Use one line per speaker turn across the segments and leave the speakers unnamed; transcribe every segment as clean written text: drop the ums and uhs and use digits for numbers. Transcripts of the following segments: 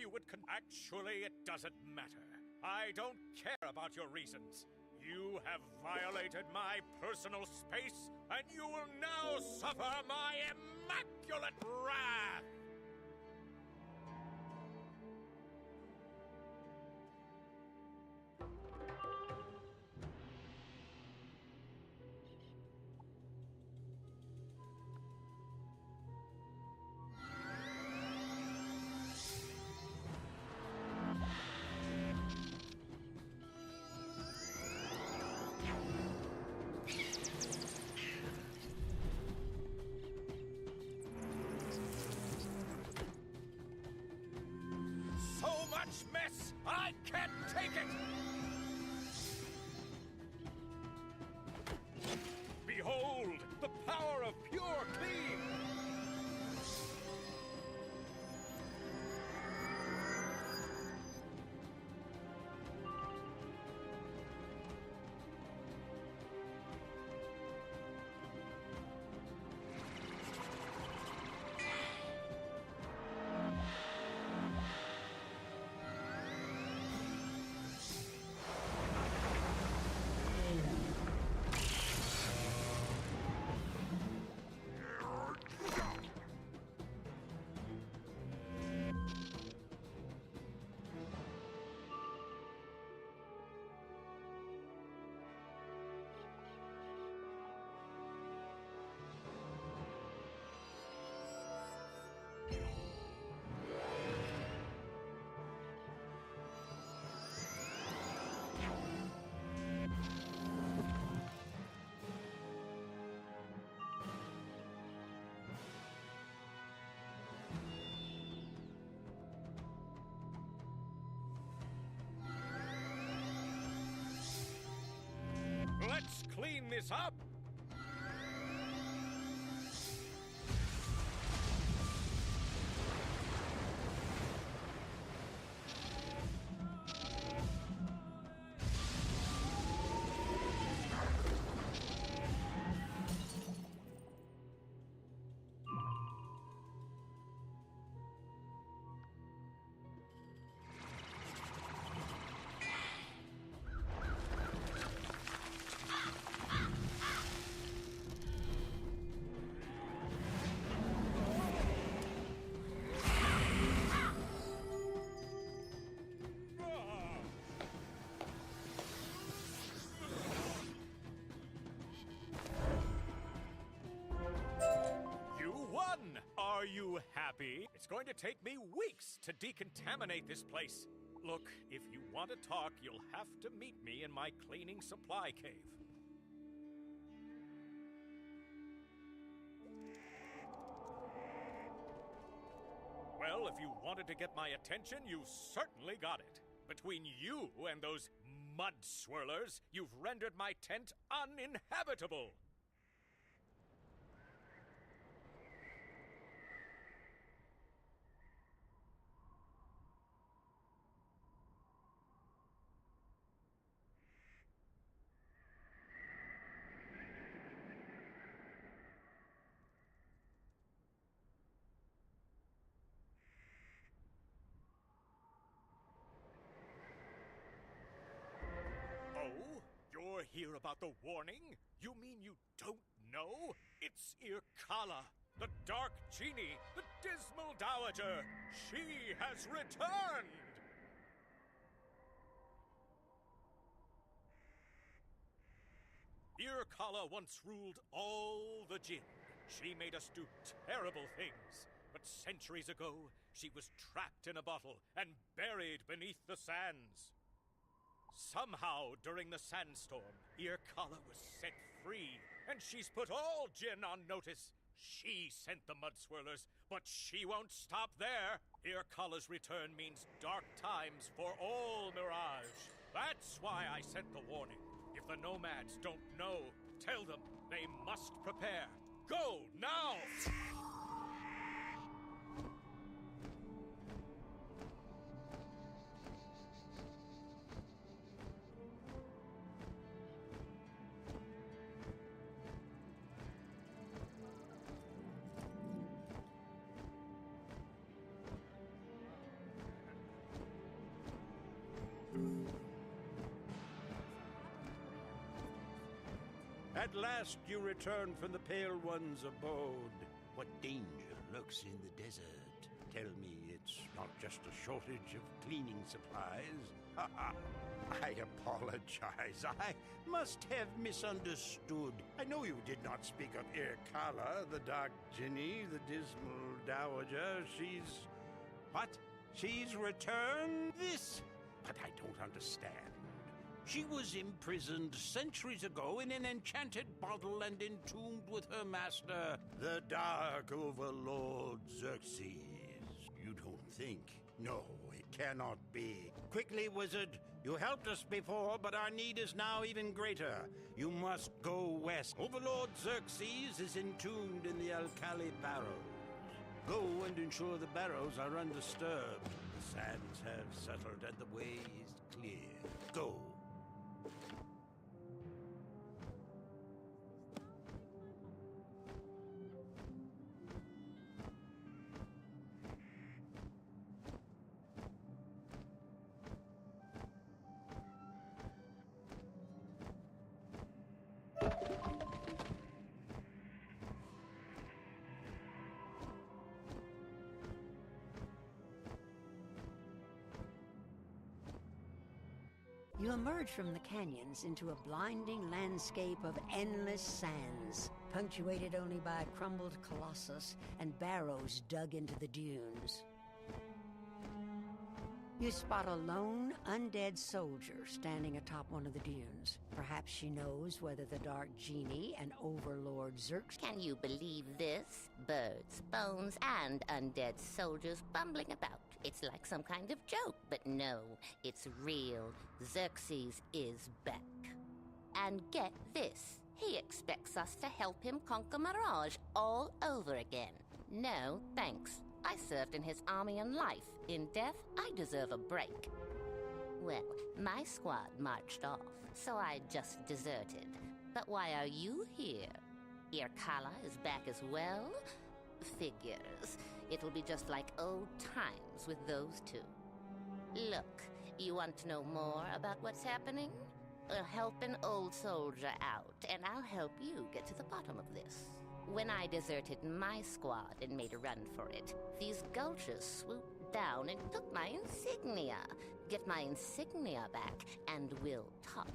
you would Actually, it doesn't matter. I don't care about your reasons. You have violated my personal space, and you will now suffer my immaculate wrath! So much mess, I can't take it! Behold, the power of pure clean! Let's clean this up! Are you happy? It's going to take me weeks to decontaminate this place. Look, if you want to talk, you'll have to meet me in my cleaning supply cave. Well, if you wanted to get my attention, you certainly got it. Between you and those mud swirlers, you've rendered my tent uninhabitable. Oh? You're here about the warning? You mean you don't know? It's Irkala, the Dark Genie, the Dismal Dowager. She has returned! Irkala once ruled all the Jinn. She made us do terrible things. But centuries ago, she was trapped in a bottle and buried beneath the sands. Somehow, during the sandstorm, Irkala was set free, and she's put all Jinn on notice. She sent the mud swirlers, but she won't stop there. Irkala's return means dark times for all Mirage. That's why I sent the warning. If the nomads don't know, tell them they must prepare. Go now!
At last you return from the Pale One's abode. What danger lurks in the desert? Tell me it's not just a shortage of cleaning supplies. I apologize. I must have misunderstood. I know you did not speak of Irkala, the Dark Jinni, the Dismal Dowager. She's... what? She's returned? This? But I don't understand. She was imprisoned centuries ago in an enchanted bottle and entombed with her master, the Dark Overlord Xerxes. You don't think? No, it cannot be. Quickly, wizard. You helped us before, but our need is now even greater. You must go west. Overlord Xerxes is entombed in the Alkali Barrows. Go and ensure the barrows are undisturbed. The sands have settled and the way is clear. Go.
You emerge from the canyons into a blinding landscape of endless sands, punctuated only by a crumbled colossus and barrows dug into the dunes. You spot a lone, undead soldier standing atop one of the dunes. Perhaps she knows whether the Dark Genie and Overlord Xerxes...
Can you believe this? Birds, bones, and undead soldiers bumbling about. It's like some kind of joke, but no, it's real. Xerxes is back. And get this, he expects us to help him conquer Mirage all over again. No, thanks. I served in his army in life. In death, I deserve a break. Well, my squad marched off, so I just deserted. But why are you here? Irkala is back as well? Figures. It'll be just like old times with those two. Look, you want to know more about what's happening? Well, help an old soldier out, and I'll help you get to the bottom of this. When I deserted my squad and made a run for it, these gulchers swooped down and took my insignia. Get my insignia back, and we'll talk.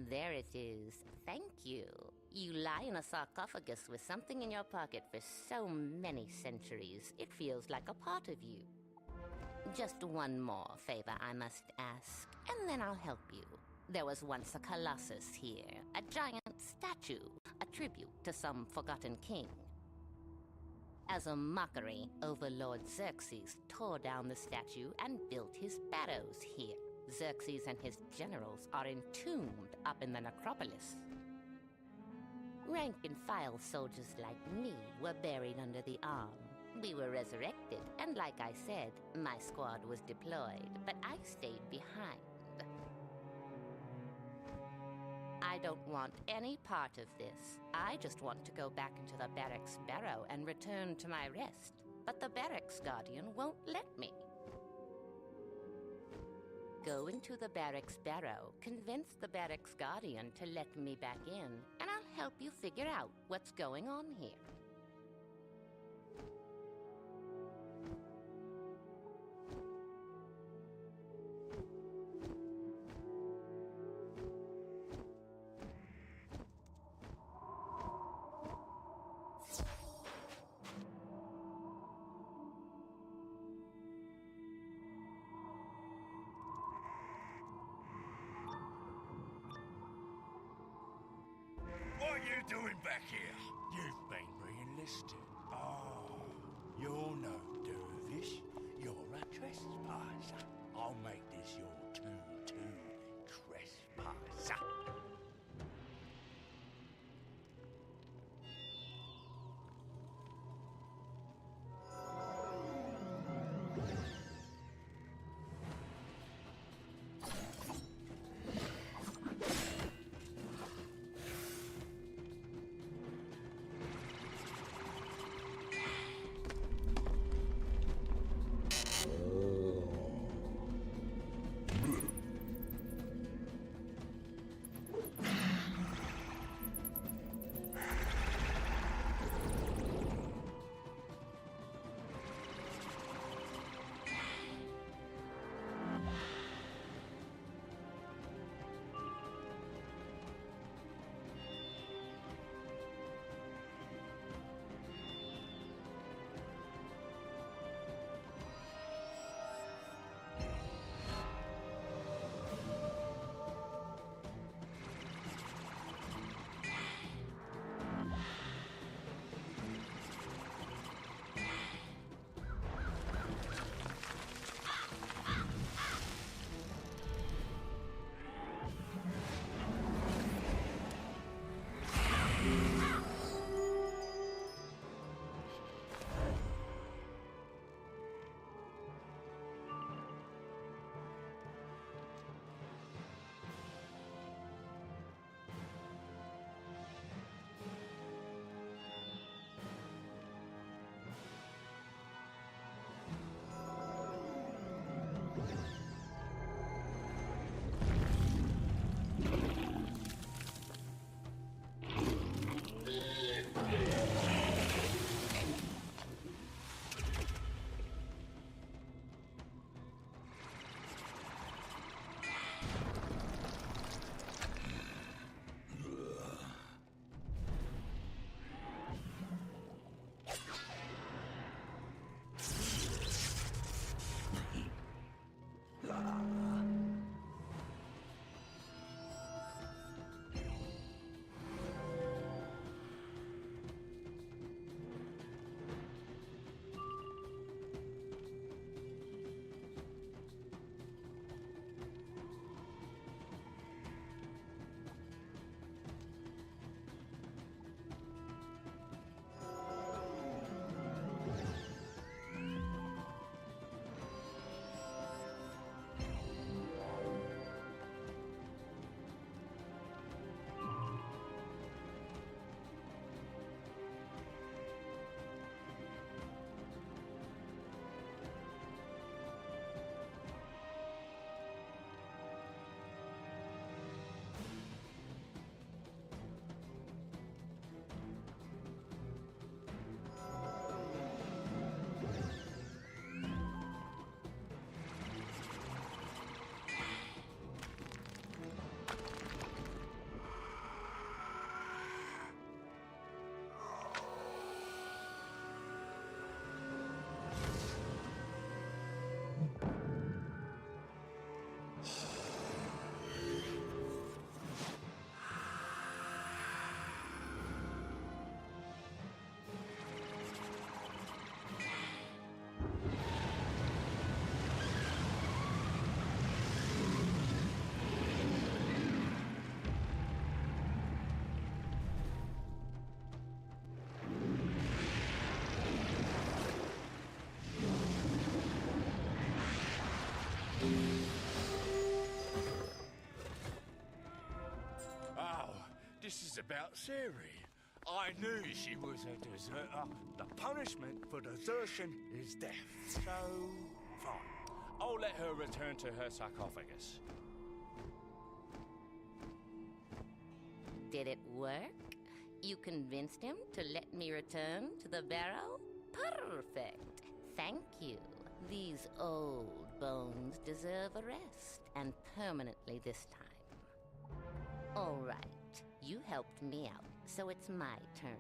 There it is. Thank you. You lie in a sarcophagus with something in your pocket for so many centuries, it feels like a part of you. Just one more favor I must ask, and then I'll help you. There was once a colossus here, a giant statue, a tribute to some forgotten king. As a mockery, Overlord Xerxes tore down the statue and built his barrows here. Xerxes and his generals are entombed up in the necropolis. Rank-and-file soldiers like me were buried under the arm. We were resurrected, and like I said, my squad was deployed, but I stayed behind. I don't want any part of this. I just want to go back into the barracks barrow and return to my rest. But the barracks guardian won't let me. Go into the barracks barrow, convince the barracks guardian to let me back in, and I'll help you figure out what's going on here.
What are you doing back here? You've been re-enlisted. Oh, you're no dervish. You're a trespasser. I'll make this your 2-2 trespasser.
about Siri. I knew she was a deserter. The punishment for desertion is death. So, fine. I'll let her return to her sarcophagus.
Did it work? You convinced him to let me return to the barrow? Perfect. Thank you. These old bones deserve a rest, and permanently this time. All right. You helped me out, so it's my turn.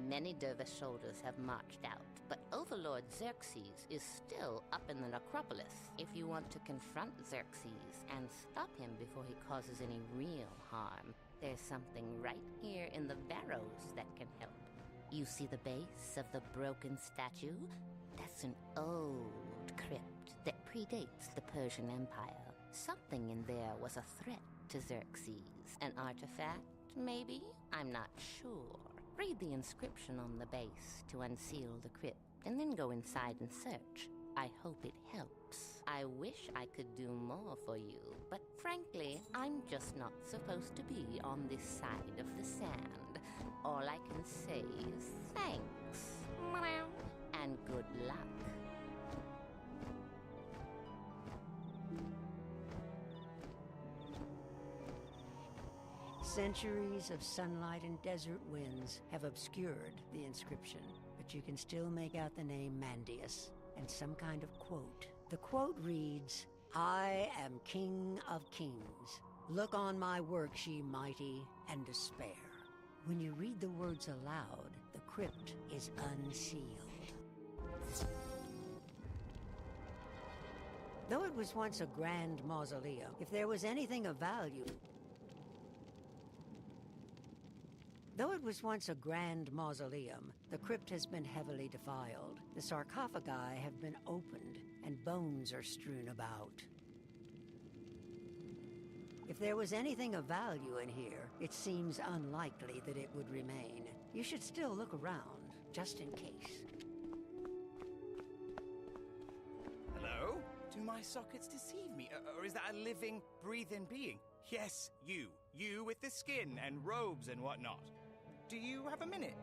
Many dervish soldiers have marched out, but Overlord Xerxes is still up in the necropolis. If you want to confront Xerxes and stop him before he causes any real harm, there's something right here in the barrows that can help. You see the base of the broken statue? That's an old crypt that predates the Persian Empire. Something in there was a threat to Xerxes. An artifact, maybe? I'm not sure. Read the inscription on the base to unseal the crypt, and then go inside and search. I hope it helps. I wish I could do more for you, but frankly, I'm just not supposed to be on this side of the sand. All I can say is thanks. And good luck.
Centuries of sunlight and desert winds have obscured the inscription, but you can still make out the name Mandius and some kind of quote. The quote reads, "I am King of Kings. Look on my works, ye mighty, and despair." When you read the words aloud, the crypt is unsealed. Though it was once a grand mausoleum, if there was anything of value... Though it was once a grand mausoleum, the crypt has been heavily defiled. The sarcophagi have been opened, and bones are strewn about. If there was anything of value in here, it seems unlikely that it would remain. You should still look around, just in case.
Hello? Do my sockets deceive me? Or is that a living, breathing being? Yes, you. You with the skin and robes and whatnot. Do you have a minute?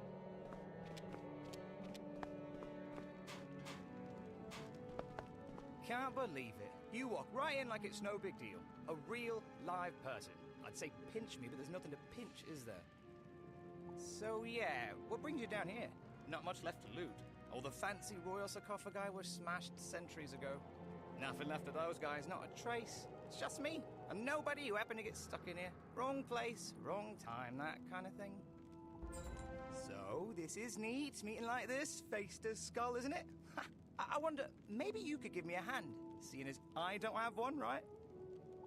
Can't believe it. You walk right in like it's no big deal. A real, live person. I'd say pinch me, but there's nothing to pinch, is there? So yeah, what brings you down here? Not much left to loot. All the fancy royal sarcophagi were smashed centuries ago. Nothing left of those guys, not a trace. It's just me, and nobody who happened to get stuck in here. Wrong place, wrong time, that kind of thing. So, this is neat, meeting like this, face to skull, isn't it? I wonder, maybe you could give me a hand, seeing as I don't have one, right?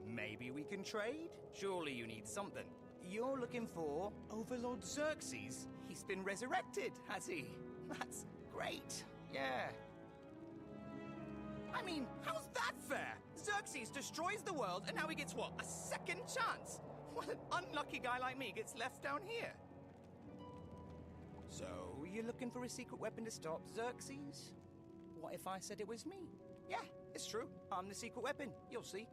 Maybe we can trade? Surely you need something. You're looking for Overlord Xerxes. He's been resurrected, has he? That's great, yeah. I mean, how's that fair? Xerxes destroys the world, and now he gets what, a second chance? What an unlucky guy like me gets left down here. So, you're looking for a secret weapon to stop Xerxes? What if I said it was me? Yeah, it's true. I'm the secret weapon. You'll see.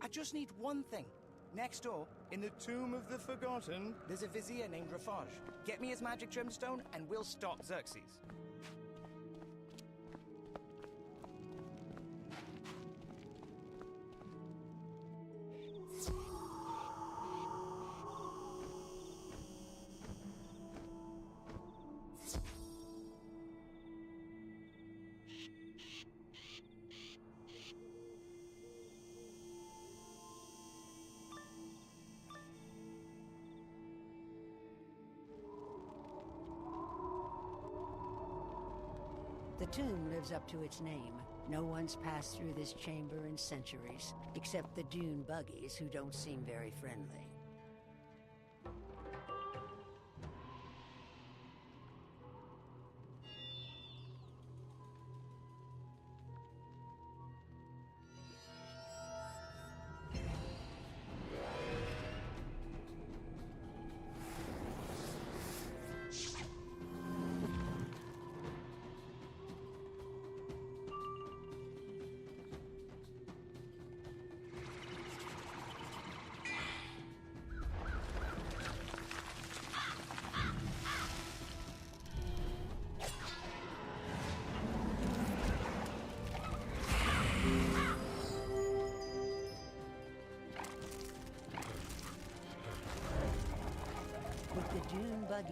I just need one thing. Next door, in the Tomb of the Forgotten, there's a vizier named Rafaj. Get me his magic gemstone, and we'll stop Xerxes.
The tomb lives up to its name. No one's passed through this chamber in centuries, except the dune buggies who don't seem very friendly.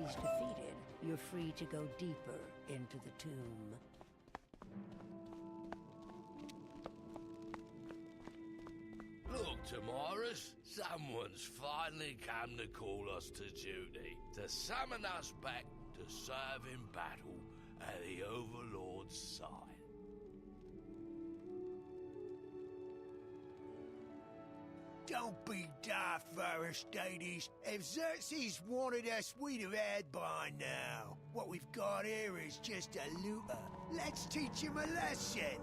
he's defeated, you're free to go deeper into the tomb.
Look, Tamaris, someone's finally come to call us to duty, to summon us back to serve in battle at the Overlord's side.
Don't be daft, Aristides. If Xerxes wanted us, we'd have had by now. What we've got here is just a looter. Let's teach him a lesson.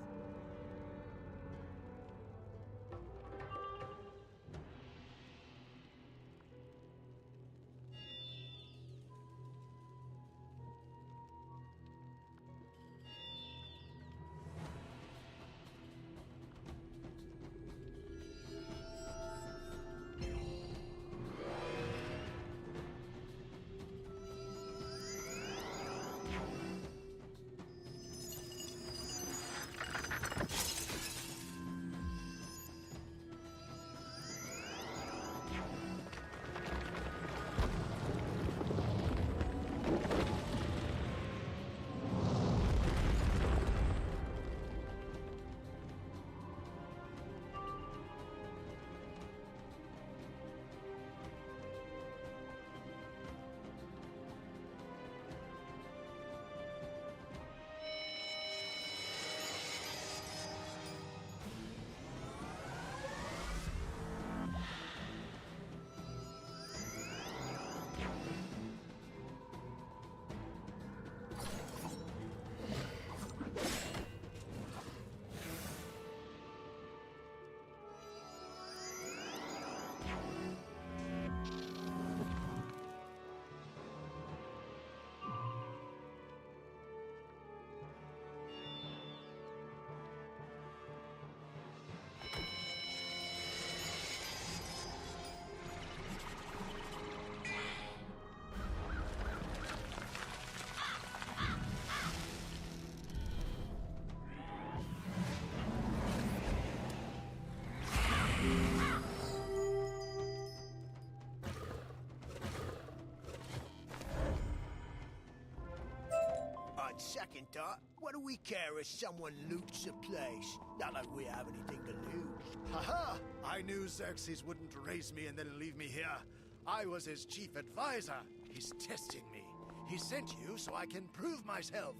On second thought, what do we care if someone loots a place? Not like we have anything to lose.
Haha! I knew Xerxes wouldn't raise me and then leave me here. I was his chief advisor. He's testing me. He sent you so I can prove myself.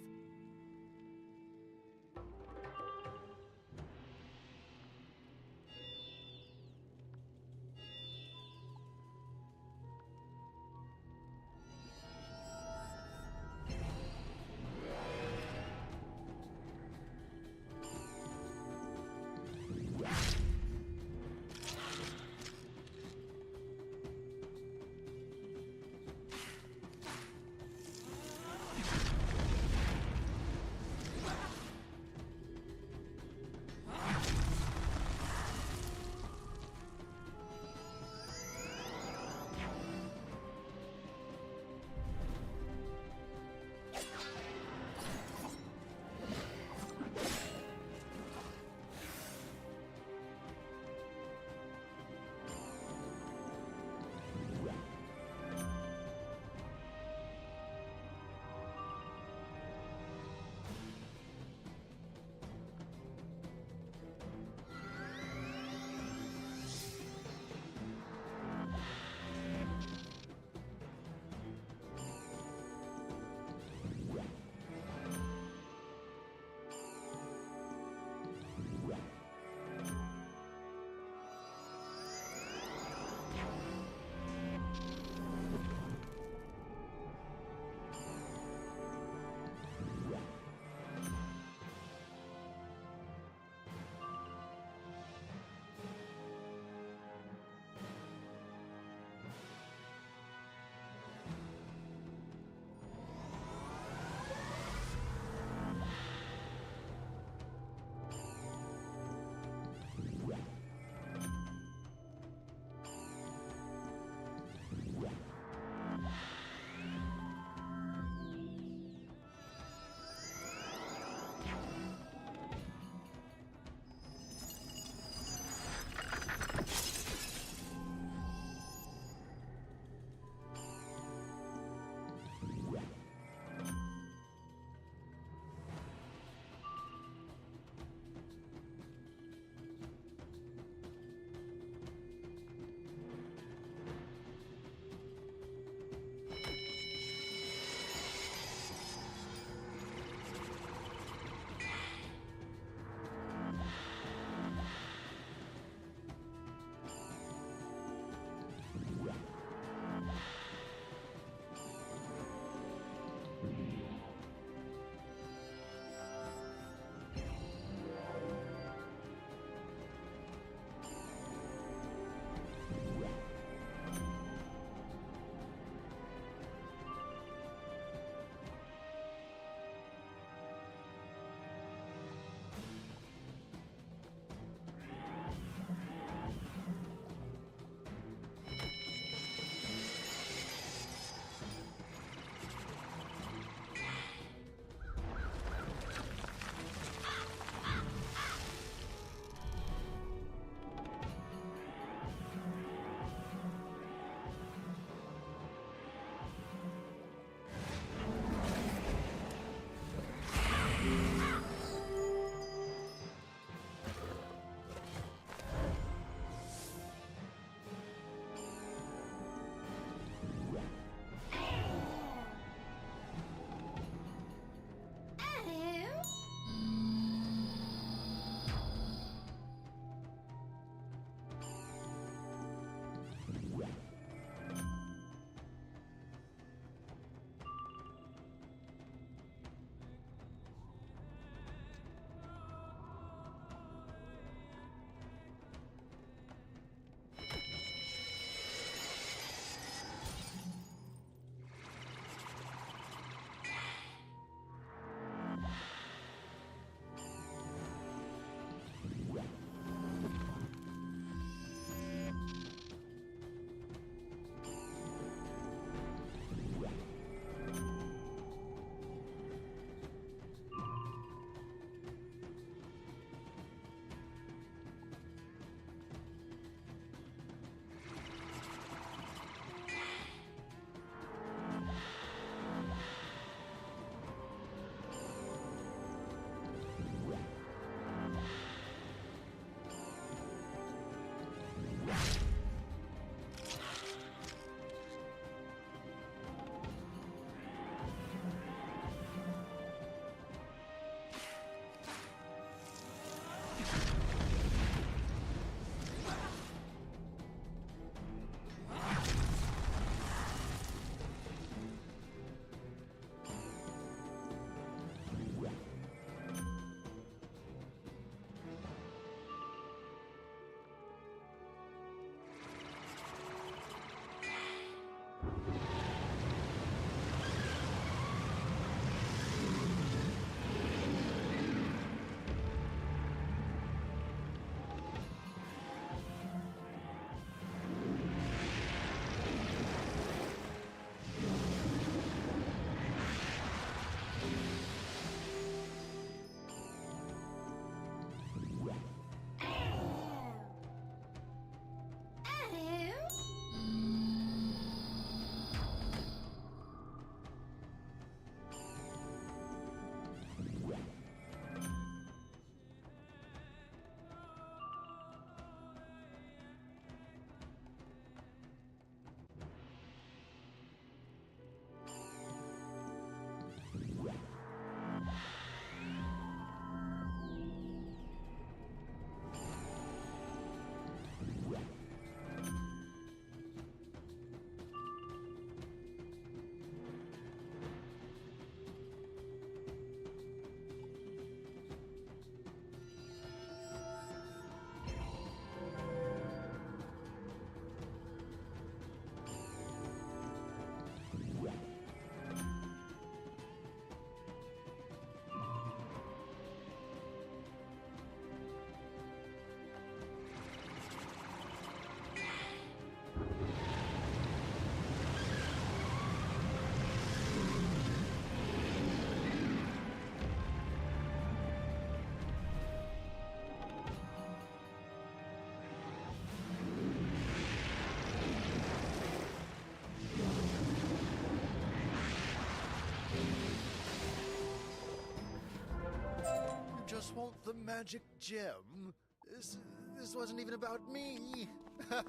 want the magic gem? This wasn't even about me.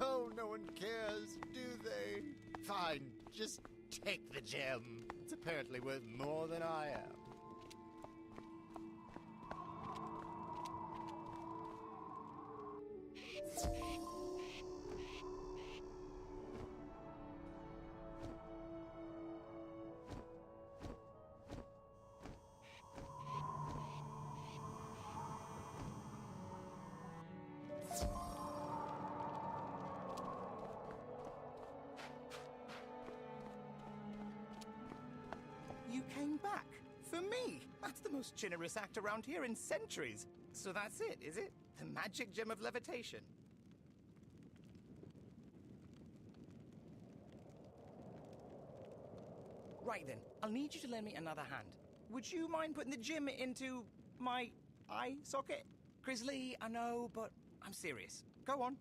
Oh, no one cares, do they? Fine, just take the gem. It's apparently worth more than I am.
You came back? For me? That's the most generous act around here in centuries. So that's it, is it? The magic gem of levitation. Right then, I'll need you to lend me another hand. Would you mind putting the gem into my eye socket? Grizzly, I know, but I'm serious. Go on.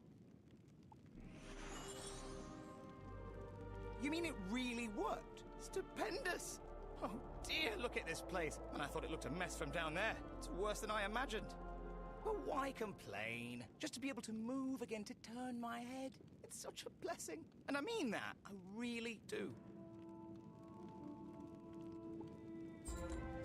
You mean it really worked? Stupendous! Oh dear, look at this place. And I thought it looked a mess from down there. It's worse than I imagined. But why complain? Just to be able to move again, to turn my head. It's such a blessing. And I mean that. I really do.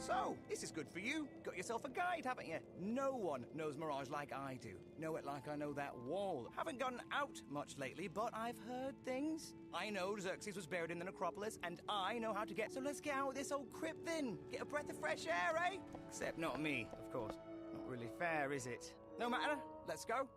So, this is good for you. Got yourself a guide, haven't you? No one knows Mirage like I do. Know it like I know that wall. Haven't gone out much lately, but I've heard things. I know Xerxes was buried in the necropolis, and I know how to get... So let's get out of this old crypt then. Get a breath of fresh air, eh? Except not me, of course. Not really fair, is it? No matter. Let's go.